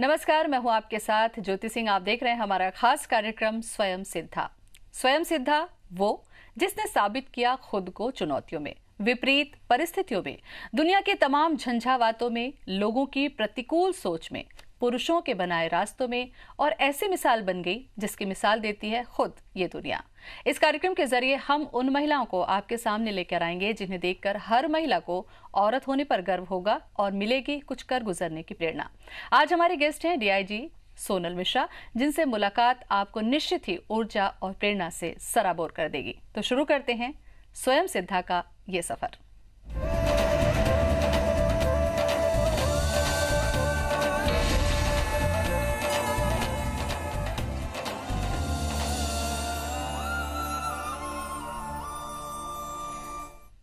नमस्कार, मैं हूं आपके साथ ज्योति सिंह। आप देख रहे हैं हमारा खास कार्यक्रम स्वयं सिद्धा। स्वयं सिद्धा वो जिसने साबित किया खुद को चुनौतियों में, विपरीत परिस्थितियों में, दुनिया के तमाम झंझावातों में, लोगों की प्रतिकूल सोच में, पुरुषों के बनाए रास्तों में, और ऐसी मिसाल बन गई जिसकी मिसाल देती है खुद ये दुनिया। इस कार्यक्रम के जरिए हम उन महिलाओं को आपके सामने लेकर आएंगे जिन्हें देखकर हर महिला को औरत होने पर गर्व होगा और मिलेगी कुछ कर गुजरने की प्रेरणा। आज हमारे गेस्ट हैं डीआईजी सोनल मिश्रा, जिनसे मुलाकात आपको निश्चित ही ऊर्जा और प्रेरणा से सराबोर कर देगी। तो शुरू करते हैं स्वयं सिद्धा का ये सफर।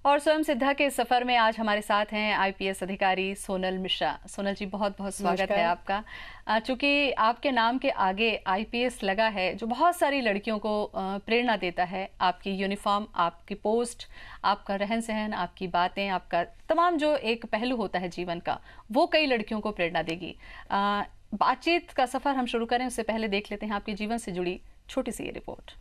और स्वयं सिद्धा के सफर में आज हमारे साथ हैं आईपीएस अधिकारी सोनल मिश्रा। सोनल जी, बहुत बहुत स्वागत है आपका। चूंकि आपके नाम के आगे आईपीएस लगा है, जो बहुत सारी लड़कियों को प्रेरणा देता है। आपकी यूनिफॉर्म, आपकी पोस्ट, आपका रहन सहन, आपकी बातें, आपका तमाम जो एक पहलू होता है जीवन का, वो कई लड़कियों को प्रेरणा देगी। बातचीत का सफर हम शुरू करें उससे पहले देख लेते हैं आपके जीवन से जुड़ी छोटी सी ये रिपोर्ट।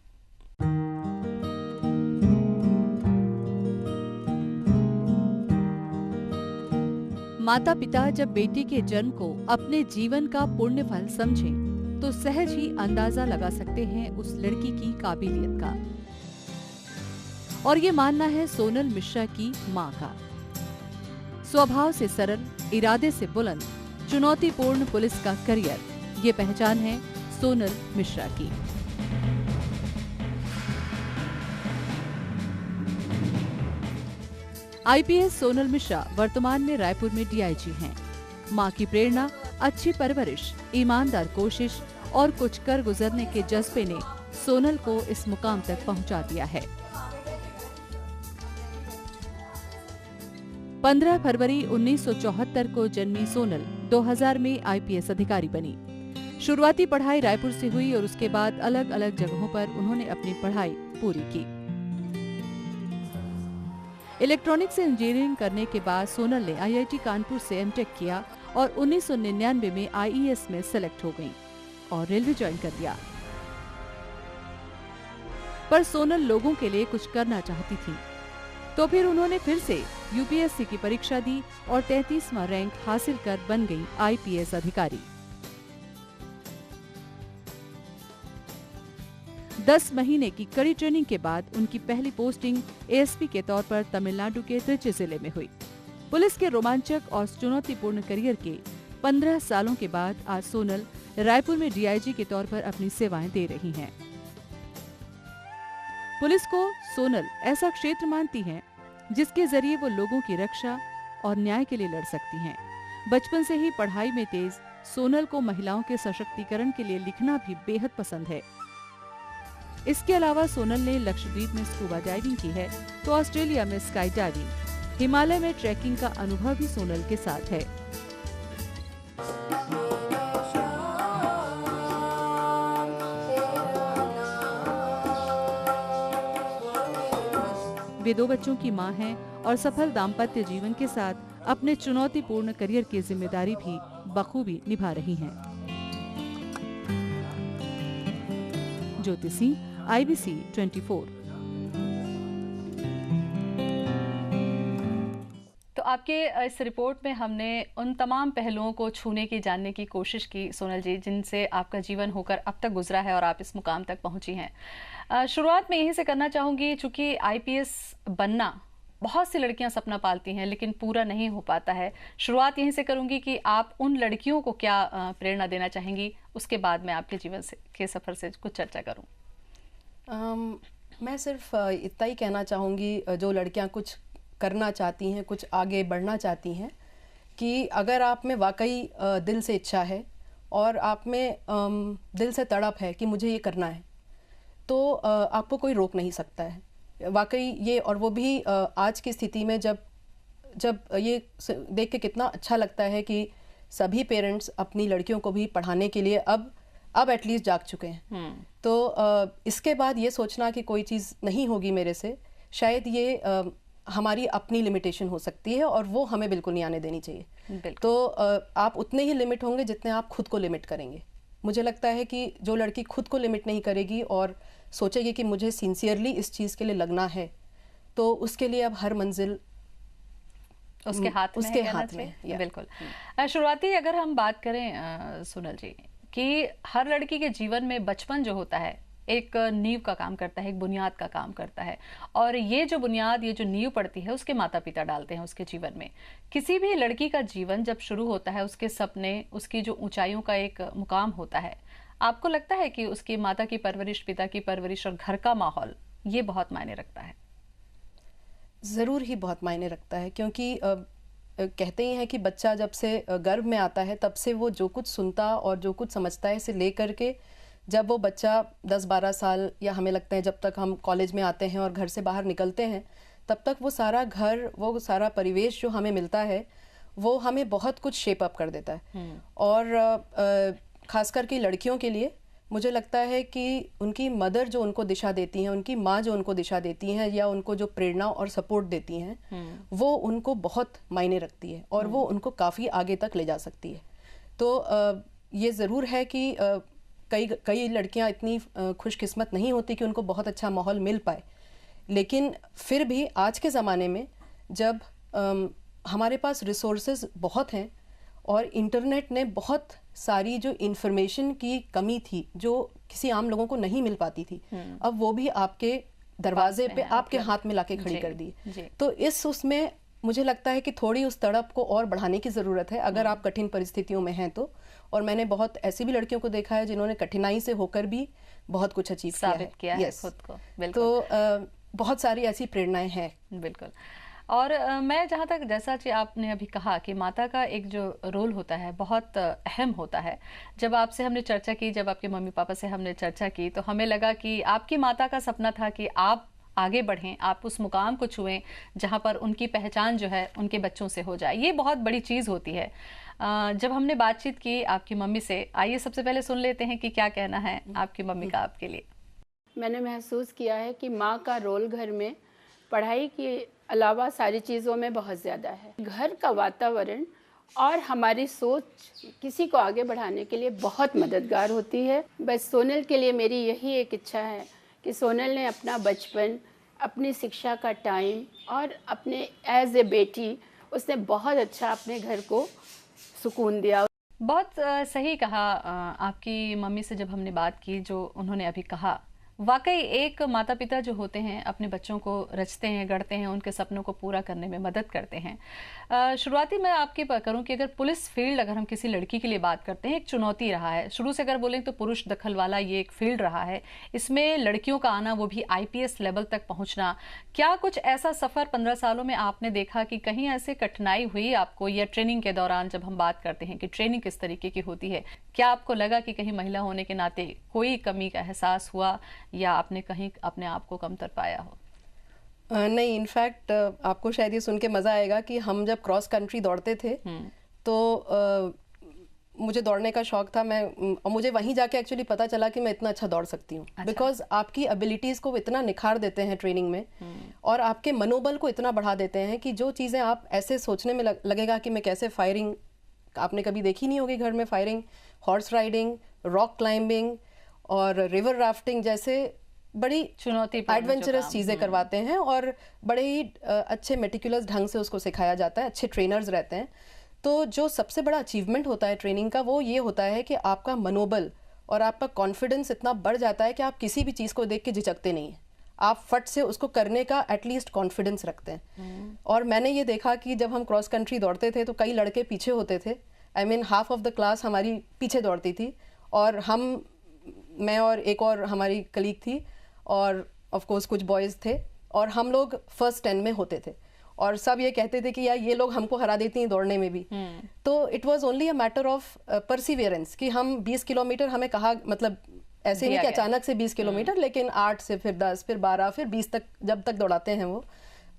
माता पिता जब बेटी के जन्म को अपने जीवन का पुण्य फल समझें, तो सहज ही अंदाजा लगा सकते हैं उस लड़की की काबिलियत का। और ये मानना है सोनल मिश्रा की मां का। स्वभाव से सरल, इरादे से बुलंद, चुनौतीपूर्ण पुलिस का करियर, ये पहचान है सोनल मिश्रा की। आईपीएस सोनल मिश्रा वर्तमान में रायपुर में डीआईजी हैं। मां की प्रेरणा, अच्छी परवरिश, ईमानदार कोशिश और कुछ कर गुजरने के जज्बे ने सोनल को इस मुकाम तक पहुंचा दिया है। 15 फरवरी 1974 को जन्मी सोनल 2000 में आईपीएस अधिकारी बनी। शुरुआती पढ़ाई रायपुर से हुई और उसके बाद अलग अलग जगहों पर उन्होंने अपनी पढ़ाई पूरी की। इलेक्ट्रॉनिक्स से इंजीनियरिंग करने के बाद सोनल ने आईआईटी कानपुर से एमटेक किया और 1999 में आईईएस में सेलेक्ट हो गईं और रेलवे ज्वाइन कर दिया। पर सोनल लोगों के लिए कुछ करना चाहती थी, तो फिर उन्होंने फिर से यूपीएससी की परीक्षा दी और 33वां रैंक हासिल कर बन गई आईपीएस अधिकारी। 10 महीने की कड़ी ट्रेनिंग के बाद उनकी पहली पोस्टिंग एएसपी के तौर पर तमिलनाडु के त्रिची जिले में हुई। पुलिस के रोमांचक और चुनौतीपूर्ण करियर के 15 सालों के बाद आज सोनल रायपुर में डीआईजी के तौर पर अपनी सेवाएं दे रही हैं। पुलिस को सोनल ऐसा क्षेत्र मानती हैं जिसके जरिए वो लोगों की रक्षा और न्याय के लिए लड़ सकती हैं। बचपन से ही पढ़ाई में तेज सोनल को महिलाओं के सशक्तिकरण के लिए लिखना भी बेहद पसंद है। इसके अलावा सोनल ने लक्षद्वीप में स्कूबा डाइविंग की है, तो ऑस्ट्रेलिया में स्काई डाइविंग, हिमालय में ट्रैकिंग का अनुभव भी सोनल के साथ है। वे 2 बच्चों की मां हैं और सफल दाम्पत्य जीवन के साथ अपने चुनौतीपूर्ण करियर की जिम्मेदारी भी बखूबी निभा रही हैं। ज्योति सिंह, IBC 24। तो आपके इस रिपोर्ट में हमने उन तमाम पहलुओं को छूने की, जानने की कोशिश की सोनल जी, जिनसे आपका जीवन होकर अब तक गुजरा है और आप इस मुकाम तक पहुंची हैं। शुरुआत में यहीं से करना चाहूंगी, चूंकि आईपीएस बनना बहुत सी लड़कियां सपना पालती हैं लेकिन पूरा नहीं हो पाता है। शुरुआत यहीं से करूंगी कि आप उन लड़कियों को क्या प्रेरणा देना चाहेंगी, उसके बाद मैं आपके जीवन के सफर से कुछ चर्चा करूं। मैं सिर्फ इतना ही कहना चाहूँगी, जो लड़कियाँ कुछ करना चाहती हैं, कुछ आगे बढ़ना चाहती हैं, कि अगर आप में वाकई दिल से इच्छा है और आप में दिल से तड़प है कि मुझे ये करना है, तो आपको कोई रोक नहीं सकता है वाकई ये। और वो भी आज की स्थिति में जब ये देख के कितना अच्छा लगता है कि सभी पेरेंट्स अपनी लड़कियों को भी पढ़ाने के लिए अब एटलीस्ट जाग चुके हैं। तो इसके बाद ये सोचना कि कोई चीज़ नहीं होगी मेरे से, शायद ये हमारी अपनी लिमिटेशन हो सकती है और वो हमें बिल्कुल नहीं आने देनी चाहिए। बिल्कुल। तो आप उतने ही लिमिट होंगे जितने आप खुद को लिमिट करेंगे। मुझे लगता है कि जो लड़की खुद को लिमिट नहीं करेगी और सोचेगी कि मुझे सिंसियरली इस चीज़ के लिए लगना है, तो उसके लिए अब हर मंजिल उसके हाथ में उसके है, कहना हाथ में चाहिए। या। बिल्कुल। शुरुआती अगर हम बात करें सोनल जी, कि हर लड़की के जीवन में बचपन जो होता है एक नींव का काम करता है, एक बुनियाद का काम करता है, और ये जो बुनियाद, ये जो नींव पड़ती है, उसके माता पिता डालते हैं उसके जीवन में। किसी भी लड़की का जीवन जब शुरू होता है, उसके सपने, उसकी जो ऊंचाइयों का एक मुकाम होता है, आपको लगता है कि उसकी माता की परवरिश, पिता की परवरिश और घर का माहौल ये बहुत मायने रखता है? ज़रूर ही बहुत मायने रखता है, क्योंकि कहते ही हैं कि बच्चा जब से गर्भ में आता है तब से वो जो कुछ सुनता और जो कुछ समझता है, इसे लेकर के जब वो बच्चा 10-12 साल, या हमें लगता है जब तक हम कॉलेज में आते हैं और घर से बाहर निकलते हैं, तब तक वो सारा घर, वो सारा परिवेश जो हमें मिलता है, वो हमें बहुत कुछ शेप अप कर देता है। और ख़ास करके लड़कियों के लिए मुझे लगता है कि उनकी मदर जो उनको दिशा देती हैं, उनकी माँ जो उनको दिशा देती हैं, या उनको जो प्रेरणा और सपोर्ट देती हैं, वो उनको बहुत मायने रखती है और वो उनको काफ़ी आगे तक ले जा सकती है। तो ये ज़रूर है कि कई लड़कियां इतनी खुशकिस्मत नहीं होती कि उनको बहुत अच्छा माहौल मिल पाए, लेकिन फिर भी आज के ज़माने में जब हमारे पास रिसोर्सेज बहुत हैं और इंटरनेट ने बहुत सारी जो इंफॉर्मेशन की कमी थी, जो किसी आम लोगों को नहीं मिल पाती थी, अब वो भी आपके दरवाजे पे, आपके हाथ में लाके खड़ी कर दी। तो उसमें मुझे लगता है कि थोड़ी उस तड़प को और बढ़ाने की ज़रूरत है, अगर आप कठिन परिस्थितियों में हैं तो। और मैंने बहुत ऐसी भी लड़कियों को देखा है जिन्होंने कठिनाई से होकर भी बहुत कुछ अचीव किया है yes. खुद को। बिल्कुल। तो बहुत सारी ऐसी प्रेरणाएं हैं। बिल्कुल। और मैं जहाँ तक, जैसा कि आपने अभी कहा कि माता का एक जो रोल होता है बहुत अहम होता है, जब आपसे हमने चर्चा की, जब आपके मम्मी पापा से हमने चर्चा की, तो हमें लगा कि आपकी माता का सपना था कि आप आगे बढ़ें, आप उस मुकाम को छुएं जहाँ पर उनकी पहचान जो है उनके बच्चों से हो जाए। ये बहुत बड़ी चीज़ होती है। जब हमने बातचीत की आपकी मम्मी से, आइए सबसे पहले सुन लेते हैं कि क्या कहना है आपकी मम्मी का आपके लिए। मैंने महसूस किया है कि माँ का रोल घर में पढ़ाई के अलावा सारी चीज़ों में बहुत ज़्यादा है। घर का वातावरण और हमारी सोच किसी को आगे बढ़ाने के लिए बहुत मददगार होती है। बस सोनल के लिए मेरी यही एक इच्छा है कि सोनल ने अपना बचपन, अपनी शिक्षा का टाइम और अपने एज ए बेटी, उसने बहुत अच्छा अपने घर को सुकून दिया। बहुत सही कहा आपकी मम्मी से जब हमने बात की, जो उन्होंने अभी कहा। वाकई एक माता पिता जो होते हैं अपने बच्चों को रचते हैं, गढ़ते हैं, उनके सपनों को पूरा करने में मदद करते हैं। शुरुआती मैं आपकी करूं कि अगर पुलिस फील्ड, अगर हम किसी लड़की के लिए बात करते हैं, एक चुनौती रहा है शुरू से। अगर बोलें तो पुरुष दखल वाला ये एक फील्ड रहा है, इसमें लड़कियों का आना, वो भी IPS लेवल तक पहुंचना। क्या कुछ ऐसा सफ़र 15 सालों में आपने देखा कि कहीं ऐसे कठिनाई हुई आपको, या ट्रेनिंग के दौरान जब हम बात करते हैं कि ट्रेनिंग किस तरीके की होती है, क्या आपको लगा कि कहीं महिला होने के नाते कोई कमी का एहसास हुआ, या आपने कहीं अपने आप को कमतर पाया हो? नहीं, इनफैक्ट आपको शायद ये सुन के मज़ा आएगा कि हम जब क्रॉस कंट्री दौड़ते थे तो मुझे दौड़ने का शौक था। मुझे वहीं जाके एक्चुअली पता चला कि मैं इतना अच्छा दौड़ सकती हूँ। बिकॉज आपकी एबिलिटीज़ को इतना निखार देते हैं ट्रेनिंग में, और आपके मनोबल को इतना बढ़ा देते हैं कि जो चीज़ें आप ऐसे सोचने में लगेगा कि मैं कैसे फायरिंग, आपने कभी देखी नहीं होगी घर में firing, horse riding, rock climbing और रिवर राफ्टिंग जैसे बड़ी चुनौती एडवेंचरस चीज़ें करवाते हैं, और बड़े ही अच्छे मेटिकुलस ढंग से उसको सिखाया जाता है, अच्छे ट्रेनर्स रहते हैं। तो जो सबसे बड़ा अचीवमेंट होता है ट्रेनिंग का, वो ये होता है कि आपका मनोबल और आपका कॉन्फिडेंस इतना बढ़ जाता है कि आप किसी भी चीज़ को देख के झिझकते नहीं हैं, आप फट से उसको करने का एटलीस्ट कॉन्फिडेंस रखते हैं। और मैंने ये देखा कि जब हम क्रॉस कंट्री दौड़ते थे तो कई लड़के पीछे होते थे, I mean half of the class हमारी पीछे दौड़ती थी, और मैं और एक और हमारी कलीग थी, और ऑफ कोर्स कुछ बॉयज़ थे, और हम लोग फर्स्ट 10 में होते थे, और सब ये कहते थे कि यार ये लोग हमको हरा देती हैं दौड़ने में भी। तो it was only a matter of Perseverance कि हम 20 किलोमीटर, हमें कहा, मतलब ऐसे नहीं कि अचानक से 20 किलोमीटर, लेकिन 8 से फिर 10 फिर 12 फिर 20 तक, जब तक दौड़ाते हैं वो,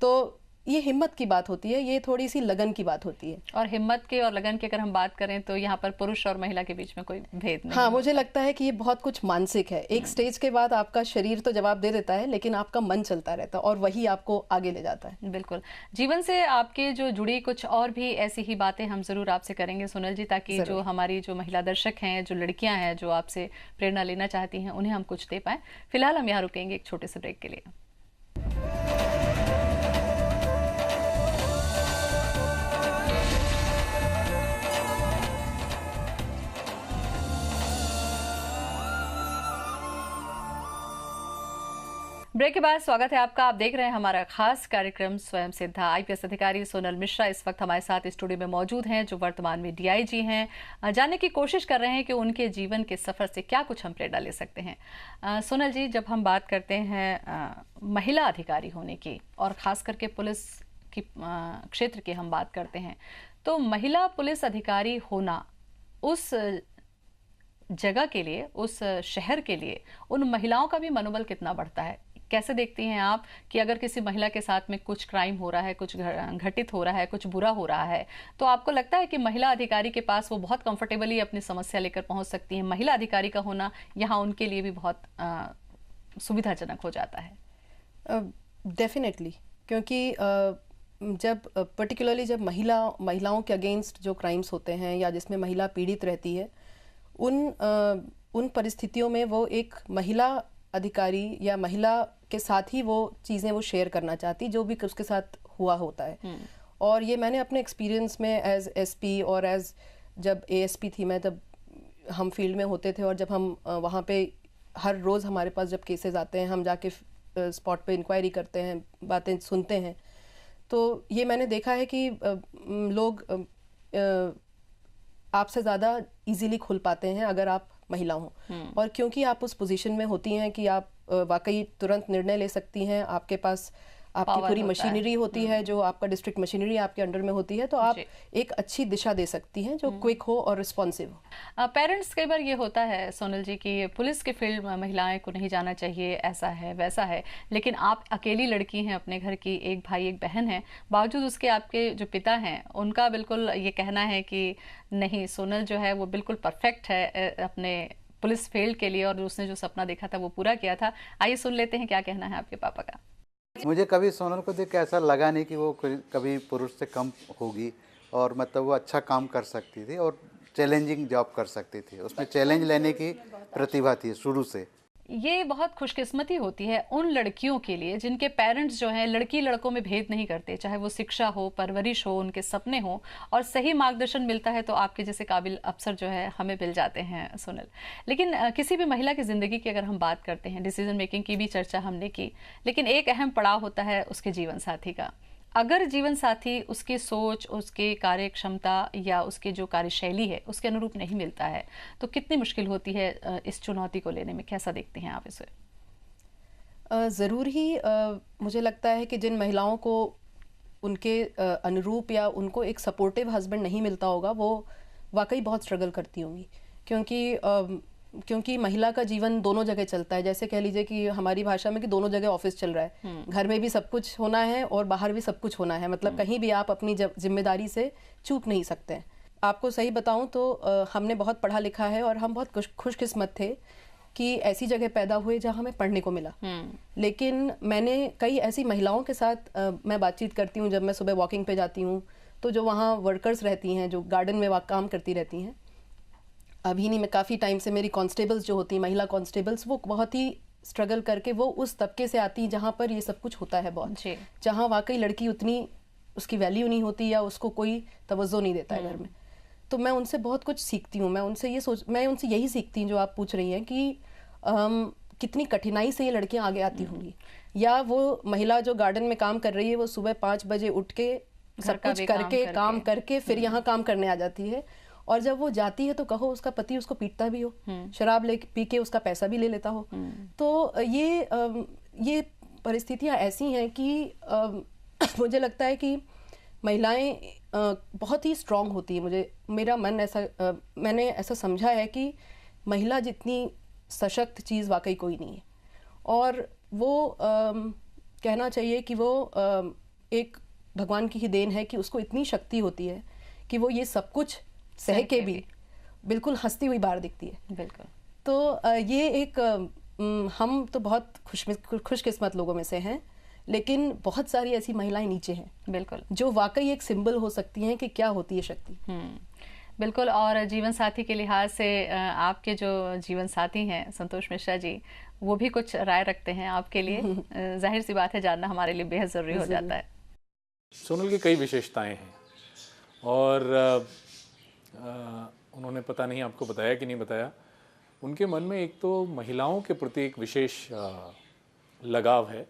तो ये हिम्मत की बात होती है, ये थोड़ी सी लगन की बात होती है। और हिम्मत के और लगन की अगर हम बात करें तो यहाँ पर पुरुष और महिला के बीच में कोई भेद नहीं। हाँ, मुझे लगता है कि ये बहुत कुछ मानसिक है। एक स्टेज के बाद आपका शरीर तो जवाब दे देता है, लेकिन आपका मन चलता रहता है और वही आपको आगे ले जाता है। बिल्कुल। जीवन से आपके जो जुड़ी कुछ और भी ऐसी ही बातें हम जरूर आपसे करेंगे सोनल जी, ताकि जो हमारी जो महिला दर्शक हैं, जो लड़कियां हैं, जो आपसे प्रेरणा लेना चाहती हैं, उन्हें हम कुछ दे पाए। फिलहाल हम यहाँ रुकेंगे एक छोटे से ब्रेक के लिए। ब्रेक के बाद स्वागत है आपका। आप देख रहे हैं हमारा खास कार्यक्रम स्वयं सिद्धा। आईपीएस अधिकारी सोनल मिश्रा इस वक्त हमारे साथ स्टूडियो में मौजूद हैं, जो वर्तमान में डीआईजी हैं। जानने की कोशिश कर रहे हैं कि उनके जीवन के सफर से क्या कुछ हम प्रेरणा ले सकते हैं। सोनल जी, जब हम बात करते हैं महिला अधिकारी होने की और खास करके पुलिस की क्षेत्र की हम बात करते हैं, तो महिला पुलिस अधिकारी होना उस जगह के लिए, उस शहर के लिए उन महिलाओं का भी मनोबल कितना बढ़ता है? कैसे देखती हैं आप कि अगर किसी महिला के साथ में कुछ क्राइम हो रहा है, कुछ घटित हो रहा है, कुछ बुरा हो रहा है, तो आपको लगता है कि महिला अधिकारी के पास वो बहुत कंफर्टेबली अपनी समस्या लेकर पहुंच सकती हैं? महिला अधिकारी का होना यहाँ उनके लिए भी बहुत सुविधाजनक हो जाता है। डेफिनेटली, क्योंकि जब पर्टिकुलरली जब महिलाओं के अगेंस्ट जो क्राइम्स होते हैं या जिसमें महिला पीड़ित रहती है, उन परिस्थितियों में वो एक महिला अधिकारी या महिला के साथ ही वो चीज़ें वो शेयर करना चाहती, जो भी उसके साथ हुआ होता है। और ये मैंने अपने एक्सपीरियंस में एज एसपी और एज जब एएसपी थी मैं, तब हम फील्ड में होते थे और जब हम वहाँ पे हर रोज़ हमारे पास जब केसेस आते हैं, हम जाके स्पॉट पे इंक्वायरी करते हैं, बातें सुनते हैं, तो ये मैंने देखा है कि लोग आपसे ज़्यादा इजीली खुल पाते हैं अगर आप महिला हों। और क्योंकि आप उस पोजीशन में होती हैं कि आप वाकई तुरंत निर्णय ले सकती हैं, आपके पास आपकी पूरी मशीनरी होती है, जो आपका डिस्ट्रिक्ट मशीनरी आपके अंडर में होती है, तो आप एक अच्छी दिशा दे सकती हैं जो क्विक हो और रिस्पॉन्सिव हो। पेरेंट्स कई बार ये होता है सोनल जी कि पुलिस के फील्ड में महिलाएं को नहीं जाना चाहिए, ऐसा है वैसा है, लेकिन आप अकेली लड़की हैं, अपने घर की, एक भाई एक बहन है, बावजूद उसके आपके जो पिता हैं उनका बिल्कुल ये कहना है कि नहीं, सोनल जो है वो बिल्कुल परफेक्ट है अपने पुलिस फील्ड के लिए और उसने जो सपना देखा था वो पूरा किया था। आइए सुन लेते हैं क्या कहना है आपके पापा का। मुझे कभी सोनल को देख के ऐसा लगा नहीं कि वो कभी पुरुष से कम होगी, और मतलब वो अच्छा काम कर सकती थी और चैलेंजिंग जॉब कर सकती थी, उसमें चैलेंज लेने की प्रतिभा थी शुरू से। ये बहुत खुशकिस्मती होती है उन लड़कियों के लिए जिनके पेरेंट्स जो हैं लड़की लड़कों में भेद नहीं करते, चाहे वो शिक्षा हो, परवरिश हो, उनके सपने हो, और सही मार्गदर्शन मिलता है तो आपके जैसे काबिल अफसर जो है हमें मिल जाते हैं सोनल। लेकिन किसी भी महिला की ज़िंदगी की अगर हम बात करते हैं, डिसीजन मेकिंग की भी चर्चा हमने की, लेकिन एक अहम पड़ाव होता है उसके जीवन साथी का। अगर जीवन साथी उसकी सोच, उसकी कार्य क्षमता या उसकी जो कार्यशैली है उसके अनुरूप नहीं मिलता है, तो कितनी मुश्किल होती है इस चुनौती को लेने में? कैसा देखते हैं आप इसे? ज़रूर ही मुझे लगता है कि जिन महिलाओं को उनके अनुरूप या उनको एक सपोर्टिव हस्बैंड नहीं मिलता होगा, वो वाकई बहुत स्ट्रगल करती होंगी, क्योंकि महिला का जीवन दोनों जगह चलता है। जैसे कह लीजिए कि हमारी भाषा में कि दोनों जगह ऑफिस चल रहा है, घर में भी सब कुछ होना है और बाहर भी सब कुछ होना है, मतलब कहीं भी आप अपनी जिम्मेदारी से चूक नहीं सकते हैं। आपको सही बताऊं तो हमने बहुत पढ़ा लिखा है और हम बहुत खुशकिस्मत थे कि ऐसी जगह पैदा हुए जहां हमें पढ़ने को मिला। लेकिन मैंने कई ऐसी महिलाओं के साथ मैं बातचीत करती हूँ, जब मैं सुबह वॉकिंग पे जाती हूँ, तो जो वहाँ वर्कर्स रहती हैं, जो गार्डन में काम करती रहती हैं, अभी नहीं, मैं काफ़ी टाइम से मेरी कांस्टेबल्स जो होती हैं, महिला कांस्टेबल्स, वो बहुत ही स्ट्रगल करके वो उस तबके से आती हैं जहाँ पर ये सब कुछ होता है बहुत, जहाँ वाकई लड़की उतनी उसकी वैल्यू नहीं होती या उसको कोई तवज्जो नहीं देता है घर में। तो मैं उनसे बहुत कुछ सीखती हूँ। मैं उनसे यही सीखती हूँ जो आप पूछ रही हैं कि कितनी कठिनाई से ये लड़कियाँ आगे आती होंगी, या वो महिला जो गार्डन में काम कर रही है, वो सुबह 5 बजे उठ के सब कुछ करके काम करके फिर यहाँ काम करने आ जाती है, और जब वो जाती है तो कहो उसका पति उसको पीटता भी हो, शराब पी के उसका पैसा भी ले लेता हो। तो ये परिस्थितियां ऐसी हैं कि मुझे लगता है कि महिलाएं बहुत ही स्ट्रांग होती है। मैंने ऐसा समझा है कि महिला जितनी सशक्त चीज़ वाकई कोई नहीं है, और वो कहना चाहिए कि वो एक भगवान की ही देन है कि उसको इतनी शक्ति होती है कि वो ये सब कुछ सह के भी बिल्कुल हंसती हुई बाहर दिखती है। बिल्कुल। तो ये एक हम तो बहुत खुशकिस्मत लोगों में से हैं, लेकिन बहुत सारी ऐसी महिलाएं नीचे हैं बिल्कुल, जो वाकई एक सिंबल हो सकती हैं कि क्या होती है शक्ति। बिल्कुल। और जीवन साथी के लिहाज से आपके जो जीवन साथी हैं संतोष मिश्रा जी, वो भी कुछ राय रखते हैं आपके लिए। जाहिर सी बात है, जानना हमारे लिए बेहद ज़रूरी हो जाता है। सोनल की कई विशेषताएं हैं और उन्होंने पता नहीं आपको बताया कि नहीं बताया, उनके मन में एक तो महिलाओं के प्रति एक विशेष लगाव है,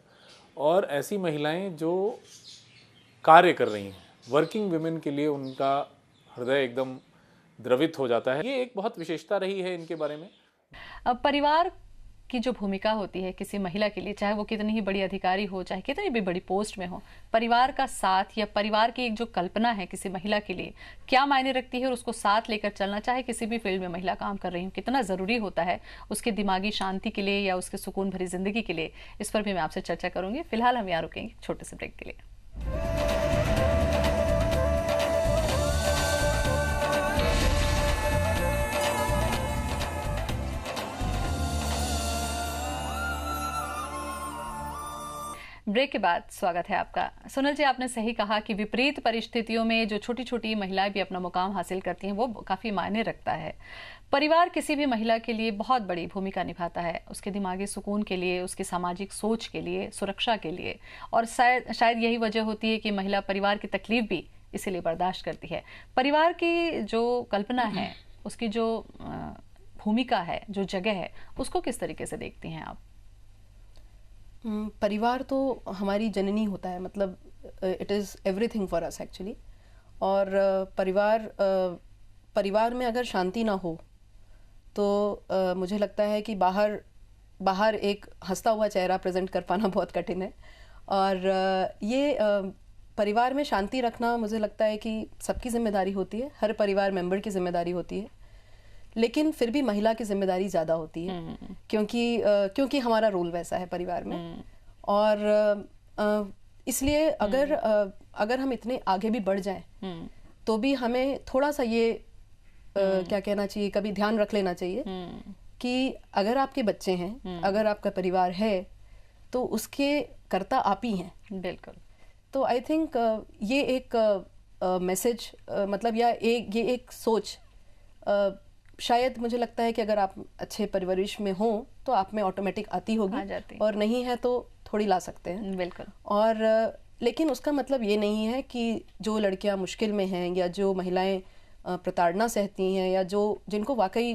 और ऐसी महिलाएं जो कार्य कर रही हैं, वर्किंग वुमेन के लिए उनका हृदय एकदम द्रवित हो जाता है। ये एक बहुत विशेषता रही है इनके बारे में। अब परिवार की जो भूमिका होती है किसी महिला के लिए, चाहे वो कितनी ही बड़ी अधिकारी हो, चाहे कितनी भी बड़ी पोस्ट में हो, परिवार का साथ या परिवार की एक जो कल्पना है किसी महिला के लिए क्या मायने रखती है, और उसको साथ लेकर चलना, चाहे किसी भी फील्ड में महिला काम कर रही हो, कितना ज़रूरी होता है उसके दिमागी शांति के लिए या उसके सुकून भरी जिंदगी के लिए, इस पर भी मैं आपसे चर्चा करूंगी। फिलहाल हम यहाँ रुकेंगे छोटे से ब्रेक के लिए। ब्रेक के बाद स्वागत है आपका। सोनल जी, आपने सही कहा कि विपरीत परिस्थितियों में जो छोटी छोटी महिलाएं भी अपना मुकाम हासिल करती हैं वो काफ़ी मायने रखता है। परिवार किसी भी महिला के लिए बहुत बड़ी भूमिका निभाता है, उसके दिमागी सुकून के लिए, उसकी सामाजिक सोच के लिए, सुरक्षा के लिए, और शायद यही वजह होती है कि महिला परिवार की तकलीफ भी इसीलिए बर्दाश्त करती है। परिवार की जो कल्पना है, उसकी जो भूमिका है, जो जगह है, उसको किस तरीके से देखती हैं आप? परिवार तो हमारी जननी होता है, मतलब it is everything for us actually. और परिवार में अगर शांति ना हो तो मुझे लगता है कि बाहर एक हंसता हुआ चेहरा प्रेजेंट कर पाना बहुत कठिन है। और ये परिवार में शांति रखना मुझे लगता है कि सबकी जिम्मेदारी होती है, हर परिवार मेंबर की जिम्मेदारी होती है, लेकिन फिर भी महिला की जिम्मेदारी ज़्यादा होती है क्योंकि हमारा रोल वैसा है परिवार में। और इसलिए अगर हम इतने आगे भी बढ़ जाएं तो भी हमें थोड़ा सा ये क्या कहना चाहिए, कभी ध्यान रख लेना चाहिए कि अगर आपके बच्चे हैं, अगर आपका परिवार है, तो उसके कर्ता आप ही हैं। बिल्कुल। तो आई थिंक ये एक मैसेज मतलब या ये एक सोच शायद मुझे लगता है कि अगर आप अच्छे परवरिश में हो तो आप में ऑटोमेटिक आती होगी, और नहीं है तो थोड़ी ला सकते हैं। बिल्कुल। और लेकिन उसका मतलब ये नहीं है कि जो लड़कियां मुश्किल में हैं या जो महिलाएं प्रताड़ना सहती हैं या जिनको वाकई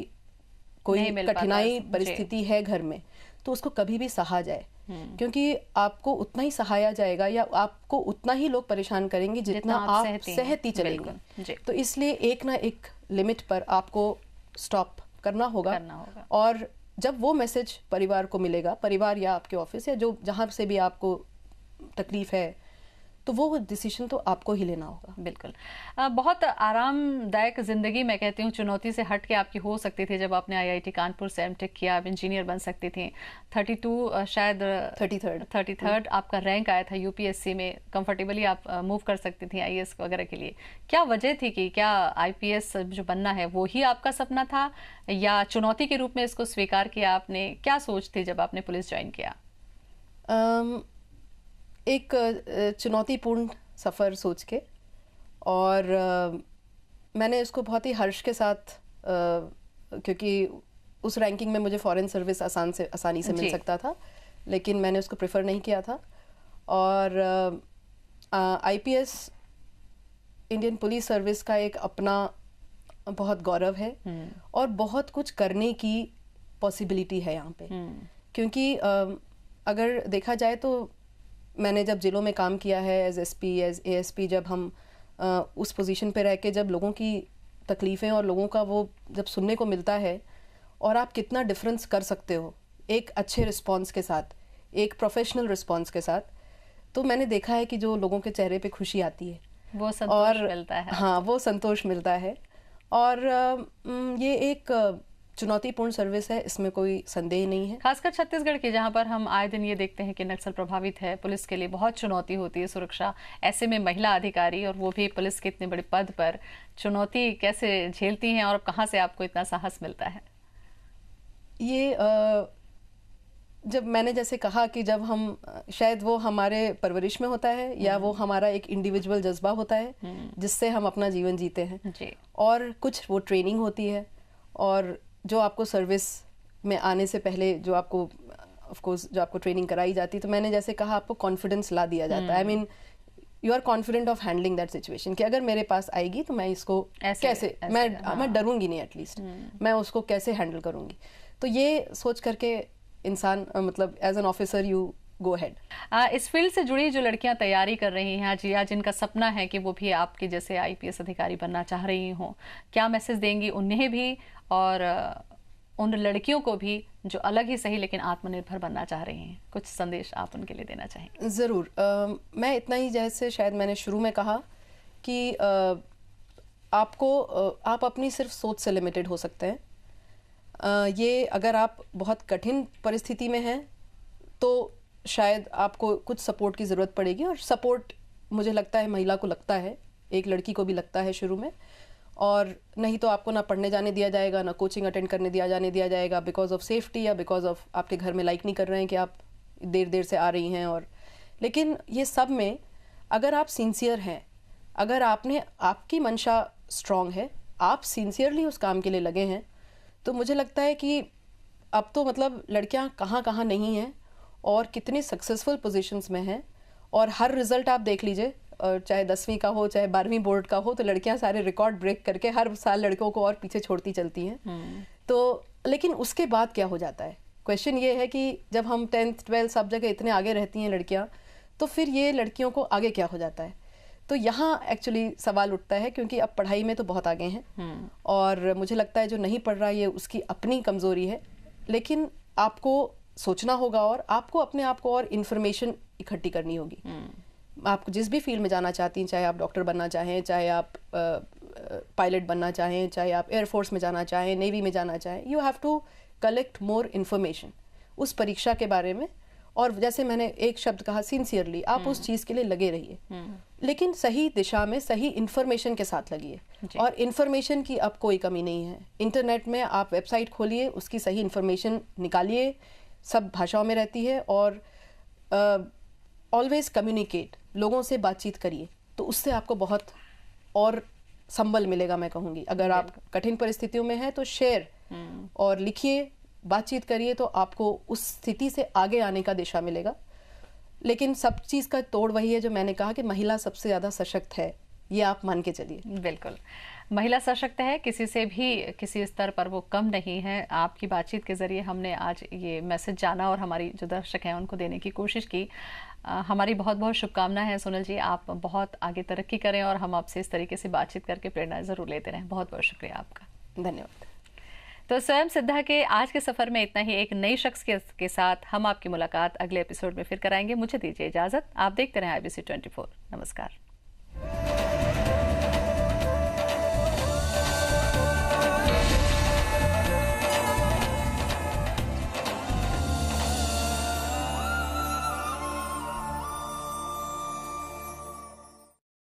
कोई कठिनाई परिस्थिति है घर में, तो उसको कभी भी सहा जाए, क्योंकि आपको उतना ही सहाया जाएगा या आपको उतना ही लोग परेशान करेंगे जितना आप सहती चलेंगे। तो इसलिए एक ना एक लिमिट पर आपको स्टॉप करना होगा। और जब वो मैसेज परिवार को मिलेगा, परिवार या आपके ऑफिस या जो जहाँ से भी आपको तकलीफ है, तो वो डिसीजन तो आपको ही लेना होगा। बिल्कुल। बहुत आरामदायक ज़िंदगी, मैं कहती हूँ, चुनौती से हट के आपकी हो सकती थी जब आपने आईआईटी कानपुर से एमटेक किया, आप इंजीनियर बन सकती थी। 33rd आपका रैंक आया था यूपीएससी में, कंफर्टेबली आप मूव कर सकती थी आईएएस वगैरह के लिए। क्या वजह थी कि क्या आईपीएस जो बनना है वो ही आपका सपना था, या चुनौती के रूप में इसको स्वीकार किया आपने? क्या सोच थी जब आपने पुलिस ज्वाइन किया? एक चुनौतीपूर्ण सफ़र सोच के, और मैंने इसको बहुत ही हर्ष के साथ क्योंकि उस रैंकिंग में मुझे फॉरेन सर्विस आसानी से मिल सकता था, लेकिन मैंने उसको प्रेफर नहीं किया था। और आईपीएस इंडियन पुलिस सर्विस का एक अपना बहुत गौरव है और बहुत कुछ करने की पॉसिबिलिटी है यहाँ पे, क्योंकि अगर देखा जाए तो मैंने जब जिलों में काम किया है एज एसपी, एज एएसपी, जब हम उस पोजीशन पे रह के जब लोगों की तकलीफ़ें और लोगों का वो जब सुनने को मिलता है, और आप कितना डिफरेंस कर सकते हो एक अच्छे रिस्पांस के साथ, एक प्रोफेशनल रिस्पांस के साथ, तो मैंने देखा है कि जो लोगों के चेहरे पे खुशी आती है, वो संतोष मिलता है। हाँ, वो संतोष मिलता है। और ये एक चुनौतीपूर्ण सर्विस है, इसमें कोई संदेह नहीं है। खासकर छत्तीसगढ़ की, जहां पर हम आए दिन ये देखते हैं कि नक्सल प्रभावित है, पुलिस के लिए बहुत चुनौती होती है सुरक्षा। ऐसे में महिला अधिकारी, और वो भी पुलिस के इतने बड़े पद पर, चुनौती कैसे झेलती हैं और कहाँ से आपको इतना साहस मिलता है? ये जब मैंने जैसे कहा कि जब हम शायद वो हमारे परवरिश में होता है या वो हमारा एक इंडिविजुअल जज्बा होता है जिससे हम अपना जीवन जीते हैं जी। और कुछ वो ट्रेनिंग होती है और जो आपको सर्विस में आने से पहले जो आपको ऑफ कोर्स जो आपको ट्रेनिंग कराई जाती है, तो मैंने जैसे कहा आपको कॉन्फिडेंस ला दिया जाता है। I mean you are confident of handling that situation कि अगर मेरे पास आएगी तो मैं इसको कैसे मैं डरूंगी नहीं, एटलीस्ट मैं उसको कैसे हैंडल करूंगी। तो ये सोच करके इंसान मतलब as an officer you go head. इस फील्ड से जुड़ी जो लड़कियां तैयारी कर रही हैं आज, या जिनका सपना है कि वो भी आपके जैसे IPS अधिकारी बनना चाह रही हों, क्या मैसेज देंगी उन्हें भी और उन लड़कियों को भी जो अलग ही सही लेकिन आत्मनिर्भर बनना चाह रही हैं? कुछ संदेश आप उनके लिए देना चाहेंगे? ज़रूर। मैं इतना ही, जैसे शायद मैंने शुरू में कहा कि आप अपनी सिर्फ सोच से लिमिटेड हो सकते हैं। ये अगर आप बहुत कठिन परिस्थिति में हैं तो शायद आपको कुछ सपोर्ट की ज़रूरत पड़ेगी, और सपोर्ट मुझे लगता है महिला को लगता है, एक लड़की को भी लगता है शुरू में, और नहीं तो आपको ना पढ़ने जाने दिया जाएगा, ना कोचिंग अटेंड करने दिया जाएगा बिकॉज ऑफ सेफ्टी या बिकॉज ऑफ आपके घर में लाइक नहीं कर रहे हैं कि आप देर से आ रही हैं। और लेकिन ये सब में अगर आप सिंसियर हैं, अगर आपकी मंशा स्ट्रांग है, आप सिंसियरली उस काम के लिए लगे हैं, तो मुझे लगता है कि अब तो मतलब लड़कियां कहाँ नहीं हैं और कितनी सक्सेसफुल पोजीशंस में हैं। और हर रिजल्ट आप देख लीजिए, चाहे 10वीं का हो चाहे 12वीं बोर्ड का हो, तो लड़कियां सारे रिकॉर्ड ब्रेक करके हर साल लड़कों को और पीछे छोड़ती चलती हैं। तो लेकिन उसके बाद क्या हो जाता है, क्वेश्चन ये है कि जब हम 10th 12th सब जगह इतने आगे रहती हैं लड़कियां, तो फिर ये लड़कियों को आगे क्या हो जाता है? तो यहाँ एक्चुअली सवाल उठता है, क्योंकि अब पढ़ाई में तो बहुत आगे हैं और मुझे लगता है जो नहीं पढ़ रहा ये उसकी अपनी कमज़ोरी है, लेकिन आपको सोचना होगा और आपको अपने आप को और इन्फॉर्मेशन इकट्ठी करनी होगी। आप जिस भी फील्ड में जाना चाहती हैं, चाहे आप डॉक्टर बनना चाहें, चाहे आप पायलट बनना चाहें, चाहे आप एयरफोर्स में जाना चाहें, नेवी में जाना चाहें, you have to collect more information उस परीक्षा के बारे में। और जैसे मैंने एक शब्द कहा, सिंसियरली आप उस चीज़ के लिए लगे रहिए, लेकिन सही दिशा में सही इन्फॉर्मेशन के साथ लगिए। और इन्फॉर्मेशन की अब कोई कमी नहीं है। इंटरनेट में आप वेबसाइट खोलिए, उसकी सही इन्फॉर्मेशन निकालिए, सब भाषाओं में रहती है। और ऑलवेज कम्युनिकेट, लोगों से बातचीत करिए, तो उससे आपको बहुत और संबल मिलेगा, मैं कहूँगी। अगर आप कठिन परिस्थितियों में हैं तो शेयर और लिखिए, बातचीत करिए, तो आपको उस स्थिति से आगे आने का दिशा मिलेगा। लेकिन सब चीज़ का तोड़ वही है जो मैंने कहा कि महिला सबसे ज़्यादा सशक्त है, ये आप मान के चलिए। बिल्कुल, महिला सशक्त है, किसी से भी किसी स्तर पर वो कम नहीं है। आपकी बातचीत के ज़रिए हमने आज ये मैसेज जाना और हमारी जो दर्शक हैं उनको देने की कोशिश की। हमारी बहुत बहुत शुभकामनाएं हैं सोनल जी, आप बहुत आगे तरक्की करें और हम आपसे इस तरीके से बातचीत करके प्रेरणा ज़रूर लेते रहें। बहुत बहुत शुक्रिया आपका। धन्यवाद। तो स्वयं सिद्धा के आज के सफर में इतना ही। एक नई शख्स के साथ हम आपकी मुलाकात अगले एपिसोड में फिर कराएंगे। मुझे दीजिए इजाजत, आप देखते रहें IBC 24। नमस्कार।